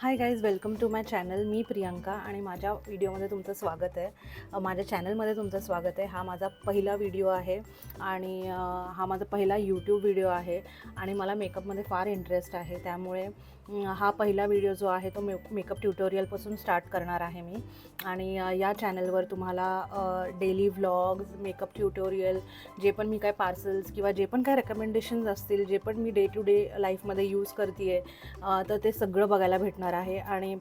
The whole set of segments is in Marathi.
High guys, welcome to my channel. मी प्रियंका आणि माझ्या व्हिडिओमध्ये तुमचं स्वागत आहे. माझ्या चॅनलमध्ये तुमचं स्वागत आहे. हा माझा पहिला व्हिडिओ आहे आणि हा माझा पहिला यूट्यूब व्हिडिओ आहे आणि मला मेकअपमध्ये फार इंटरेस्ट आहे. त्यामुळे हा पहिला व्हिडिओ जो आहे तो मेकअप ट्युटोरियलपासून स्टार्ट करणार आहे मी. आणि या चॅनलवर तुम्हाला डेली व्लॉग्स, मेकअप ट्युटोरियल, जे पण मी काय पार्सल्स किंवा जे पण काय रेकमेंडेशन्स असतील, जे पण मी डे टू डे लाईफमध्ये यूज करते आहे, तर ते सगळं बघायला भेटणार आहे. आणि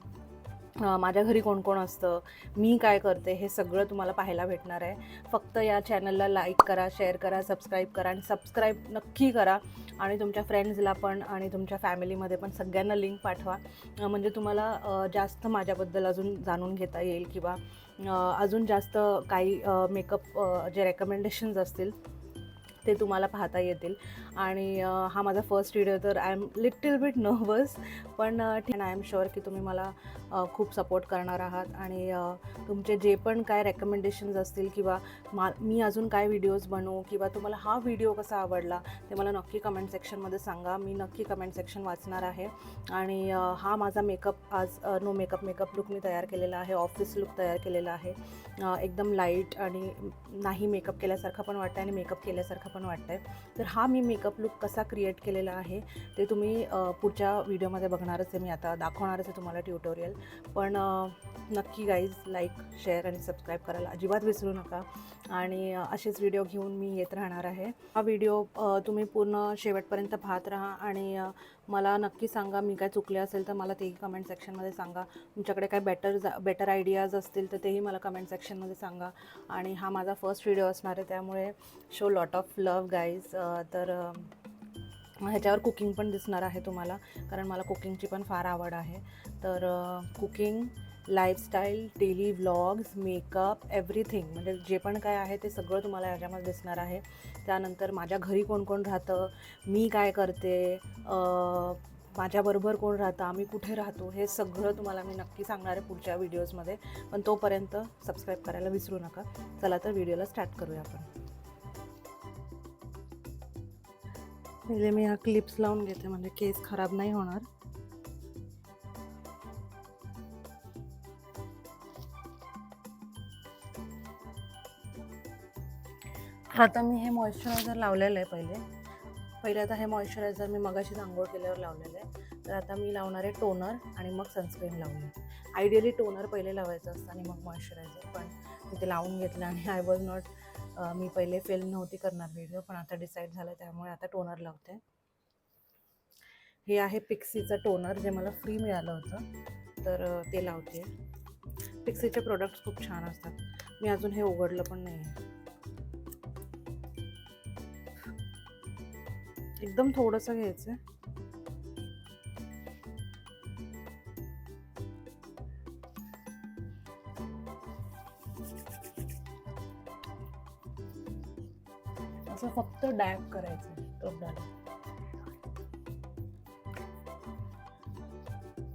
माझ्या घरी कोण कोण असतं, मी काय करते, हे सगळं तुम्हाला पाहायला भेटणार आहे. फक्त या चॅनलला लाईक करा, शेअर करा, सबस्क्राईब करा आणि सबस्क्राईब नक्की करा. आणि तुमच्या फ्रेंड्सला पण आणि तुमच्या फॅमिलीमध्ये पण सगळ्यांना लिंक पाठवा, म्हणजे तुम्हाला जास्त माझ्याबद्दल अजून जाणून घेता येईल किंवा अजून जास्त काही मेकअप जे रेकमेंडेशन्स असतील ते तुम्हाला पाहता येतील. आणि हा माझा फर्स्ट व्हिडिओ, तर I am little bit nervous, पण ठीक. आय एम शुअर की तुम्ही मला खूप सपोर्ट करणार आहात. आणि तुमचे जे पण काय रेकमेंडेशन्स असतील किंवा मी अजून काय व्हिडिओज बनवू किंवा तुम्हाला हा व्हिडिओ कसा आवडला ते मला नक्की कमेंट सेक्शनमध्ये सांगा. मी नक्की कमेंट सेक्शन वाचणार आहे. आणि हा माझा मेकअप आज नो मेकअप लुक मी तयार केलेला आहे. ऑफिस लुक तयार केलेला आहे. एकदम लाईट आणि नाही मेकअप केल्यासारखं पण वाटतं आणि मेकअप केल्यासारखं पण वाटतं आहे. तर हा मी मेकअप लुक कसा क्रिएट केलेला आहे ते तुम्ही पुढच्या व्हिडिओमध्ये बघणारच आहे. मी आता दाखवणारच आहे तुम्हाला ट्युटोरियल. पण नक्की गाईज, लाईक, शेअर आणि सबस्क्राईब करायला अजिबात विसरू नका. आणि असेच व्हिडिओ घेऊन मी येत राहणार आहे. हा व्हिडिओ तुम्ही पूर्ण शेवटपर्यंत पाहत राहा आणि मला नक्की सांगा, मी काय चुकले असेल तर मला तेही कमेंट सेक्शनमध्ये सांगा. तुमच्याकडे काय बेटर आयडियाज असतील तर तेही मला कमेंट सेक्शनमध्ये सांगा. आणि हा माझा फर्स्ट व्हिडिओ असणार आहे, त्यामुळे show lot of love guys. तर ह्याच्यावर कुकिंग पण दिसणार आहे तुम्हाला, कारण मला कुकिंगची पण फार आवड आहे. तर cooking, lifestyle, daily vlogs, makeup, everything, म्हणजे जे पण काय आहे ते सगळं तुम्हाला ह्याच्यामध्ये दिसणार आहे. त्यानंतर माझ्या घरी कोण कोण राहतं, मी काय करते, माझ्याबरोबर कोण राहतं, आम्ही कुठे राहतो, हे सगळं तुम्हाला मी नक्की सांगणार आहे पुढच्या व्हिडिओजमध्ये. पण तोपर्यंत सबस्क्राईब करायला विसरू नका. चला तर व्हिडिओला स्टार्ट करूया आपण. पहिले मी ह्या क्लिप्स लावून घेते, म्हणजे केस खराब नाही होणार. आता मी हे मॉइश्चरायझर लावलेलं आहे. पहिले आता हे मॉइश्चरायझर मी मगाशीच आंघोळ केल्यावर लावलेलं आहे. तर आता मी लावणार आहे टोनर आणि मग सनस्क्रीन लावली. आयडियली टोनर पहिले लावायचं असतं आणि मग मॉइश्चरायझर, पण मी ते लावून घेतलं आणि आय वॉज नॉट, मी पहिले फिल्म नव्हती करणार व्हिडिओ, पण आता डिसाईड झालं, त्यामुळे आता टोनर लावते. हे आहे पिक्सीचं टोनर, जे मला फ्री मिळालं होतं, तर ते लावते. पिक्सीचे प्रोडक्ट्स खूप छान असतात. मी अजून हे उघडलं पण नाही आहे. एकदम थोडंसं घ्यायचं. असं फक्त डॅब करायचं तोंडाला.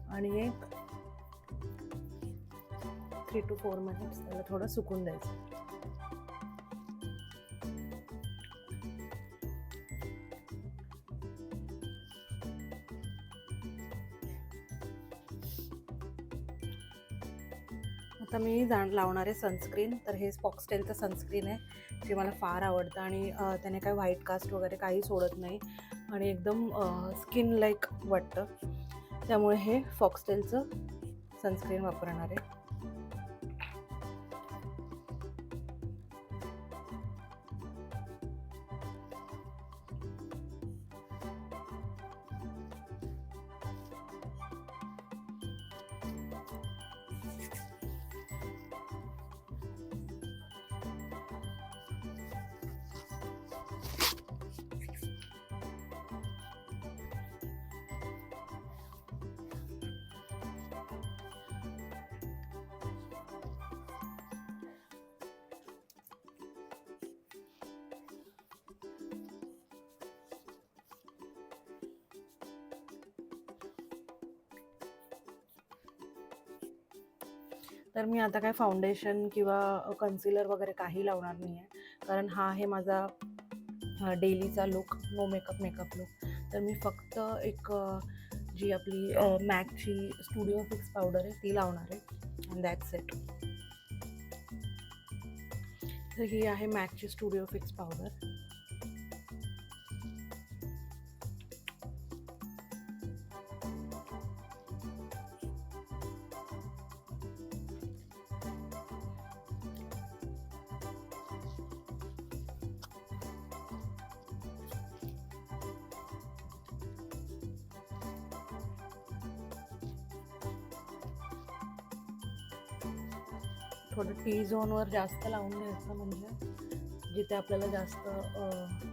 आणि एक 3 to 4 मिनिट्स त्याला थोडं सुकून द्यायचं. आता मी लावणार आहे सनस्क्रीन. तर हे फॉक्सटेलचं सनस्क्रीन आहे, जे मला फार आवडतं आणि त्याने काय व्हाईट कास्ट वगैरे काही सोडत नाही आणि एकदम स्किन लाईक वाटतं. त्यामुळे हे फॉक्सटेलचं सनस्क्रीन वापरणार आहे. तर मी आता काय फाउंडेशन किंवा कन्सिलर वगैरे काही लावणार नाही आहे, कारण हा आहे माझा डेलीचा लुक, नो मेकअप लुक. तर मी फक्त एक जी आपली मॅकची स्टुडिओ फिक्स पावडर आहे ती लावणार आहे. And that's it. तर ही आहे मॅकची स्टुडिओ फिक्स पावडर. थोडं टी झोनवर जास्त लावून घ्यायचं, म्हणजे जिथे आपल्याला जास्त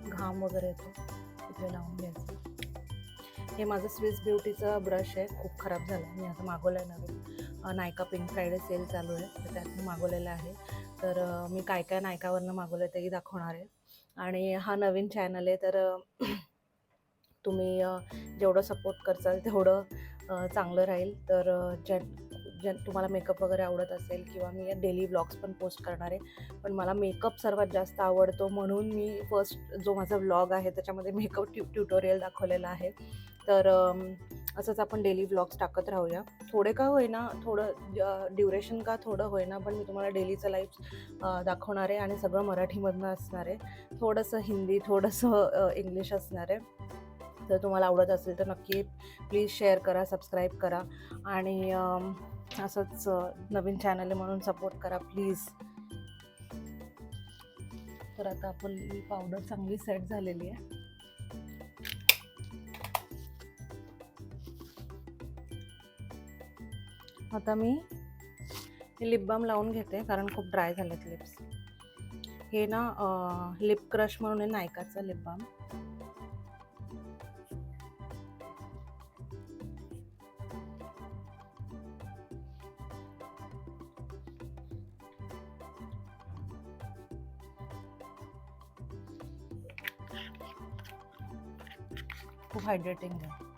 घाम वगैरे येतो तिथे लावून घ्यायचं. हे माझं स्विस ब्युटीचं ब्रश आहे, खूप खराब झालं आहे. मी आता मागवलं आहे नवीन. नायका पिंक फ्रायडे सेल चालू आहे तर त्यातनं मागवलेलं आहे. तर मी काय काय नायकावरनं मागवलं तेही दाखवणार आहे. आणि हा नवीन चॅनल आहे, तर तुम्ही जेवढं सपोर्ट करसाल तेवढं चांगलं राहील. तर ज्या तुम्हाला मेकअप वगैरे आवडत असेल, किंवा मी डेली व्लॉग्स पण पोस्ट करणार आहे, पण मला मेकअप सर्वात जास्त आवडतो म्हणून मी फर्स्ट जो माझा व्लॉग आहे त्याच्यामध्ये मेकअप ट्युटोरियल दाखवलेला आहे. तर असंच आपण डेली व्लॉग्स टाकत राहूया. थोडे का होईना, थोडं ड्युरेशन का थोडं होईना, पण मी तुम्हाला डेलीचं लाईफ दाखवणार आहे. आणि सगळं मराठीमधनं असणार आहे, थोडंसं हिंदी, थोडंसं इंग्लिश असणार आहे. जर तुम्हाला आवडत असेल तर नक्की प्लीज शेअर करा, सबस्क्राईब करा. आणि असंच नवीन चॅनल आहे म्हणून सपोर्ट करा प्लीज. तर आता आपली पावडर चांगली सेट झालेली आहे. आता मी हे लिप बाम लावून घेते, कारण खूप ड्राय झालेत लिप्स. हे ना लिप क्रश म्हणून आहे नायकाचं लिप बाम. खूप हायड्रेटिंग आहे.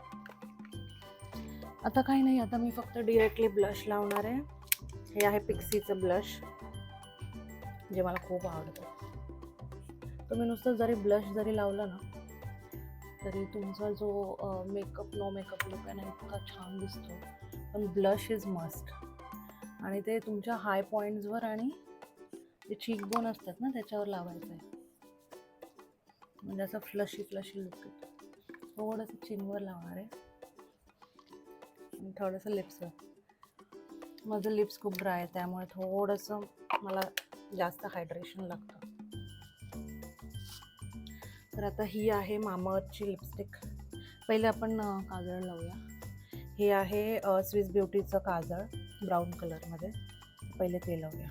आता काही नाही, आता मी फक्त डिरेक्टली ब्लश लावणार आहे. हे आहे पिक्सीचं ब्लश, जे मला खूप आवडतं. तुम्ही नुसतं जरी ब्लश जरी लावलं ना तरी तुमचा जो मेकअप नो मेकअप लुक आहे ना इतका छान दिसतो. पण ब्लश इज मस्ट. आणि ते तुमच्या हाय पॉईंट्सवर आणि जे चीक बोन असतात ना त्याच्यावर लावायचं आहे, म्हणजे असं फ्लशी लुक येतो. थोडंसं चिनवर लावणार आहे आणि थोडंसं लिप्सवर. माझं लिप्स खूप ड्राय आहे त्यामुळे थोडंसं मला जास्त हायड्रेशन लागतं. तर आता ही आहे मामाअर्थची लिपस्टिक. पहिले आपण काजळ लावूया. हे आहे स्विस ब्युटीचं काजळ ब्राऊन कलरमध्ये. पहिले ते लावूया.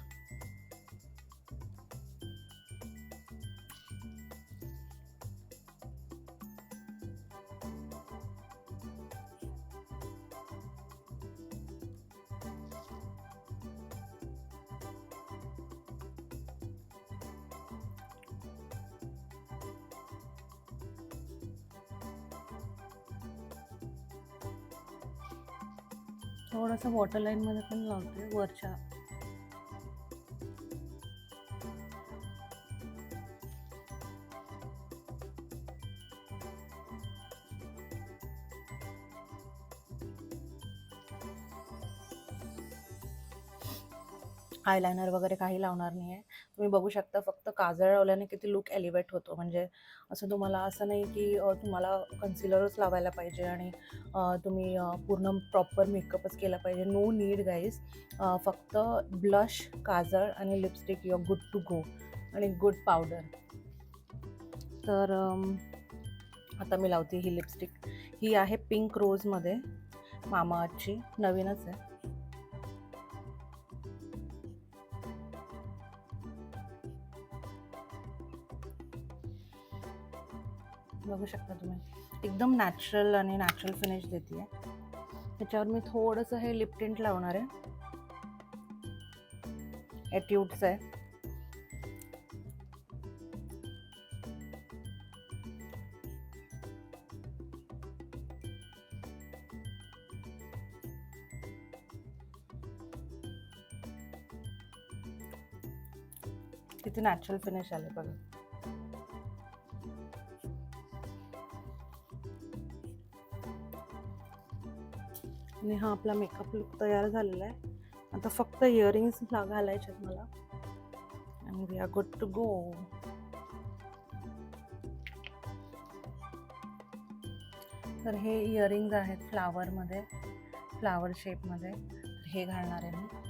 थोडंसं वॉटरलाईनमध्ये पण लावते वरच्या. आयलायनर वगैरे काही लावणार नाही आहे. तुम्ही बघू शकता फक्त काजळ लावल्याने किती लुक एलिवेट होतो. म्हणजे असं तुम्हाला असं नाही की तुम्हाला कन्सिलरच लावायला पाहिजे आणि तुम्ही पूर्ण प्रॉपर मेकअपच केला पाहिजे. No need guys. फक्त ब्लश, काजळ आणि lipstick, you are good to go. आणि गुड पावडर. तर आता मी लावते ही लिपस्टिक. ही आहे पिंक रोजमध्ये, मामाअर्थची, नवीनच आहे. बघू शकता तुम्ही, एकदम नॅचरल आणि नॅचरल फिनिश देते आहे. त्याच्यावर मी थोडंसं हे लिप टिंट लावणार आहे. एट्यूडचं आहे. किती नॅचरल फिनिश आले बघा. आणि हा आपला मेकअप लुक तयार झालेला आहे. आता फक्त इयरिंग्स घालायचे आहेत मला आणि we are good to go. तर हे इयरिंग्ज आहेत फ्लावरमध्ये, फ्लावर शेपमध्ये. हे घालणार आहे मी.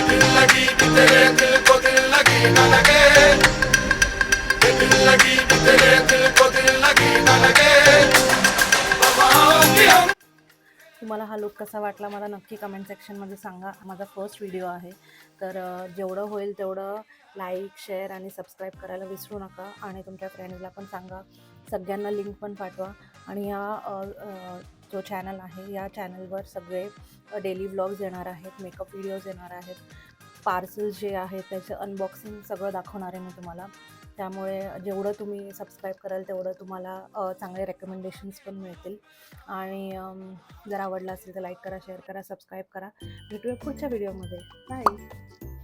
दिल लगी कि तेरे दिल को दिल लगी न लगे, दिल लगी कि तेरे दिल को दिल लगी न लगे, वफाओं की हम. तुम्हाला हा लुक कसा वाटला मला नक्की कमेंट सेक्शनमध्ये सांगा. माझा फर्स्ट व्हिडिओ आहे, तर जेवढं होईल तेवढं लाईक, शेअर आणि सबस्क्राईब करायला विसरू नका. आणि तुमच्या फ्रेंड्सला पण सांगा, सगळ्यांना लिंक पण पाठवा. आणि जो चॅनल आहे या चॅनलवर सगळे डेली व्लॉग्स येणार आहेत, मेकअप व्हिडिओज येणार आहेत, पार्सल्स जे आहेत त्याचं अनबॉक्सिंग सगळं दाखवणार आहे मी तुम्हाला. त्यामुळे जेवढं तुम्ही सबस्क्राईब कराल तेवढं तुम्हाला चांगले रेकमेंडेशन्स पण मिळतील. आणि जर आवडलं असेल तर लाईक करा, शेअर करा, सबस्क्राईब करा. भेटूया पुढच्या व्हिडिओमध्ये. बाय.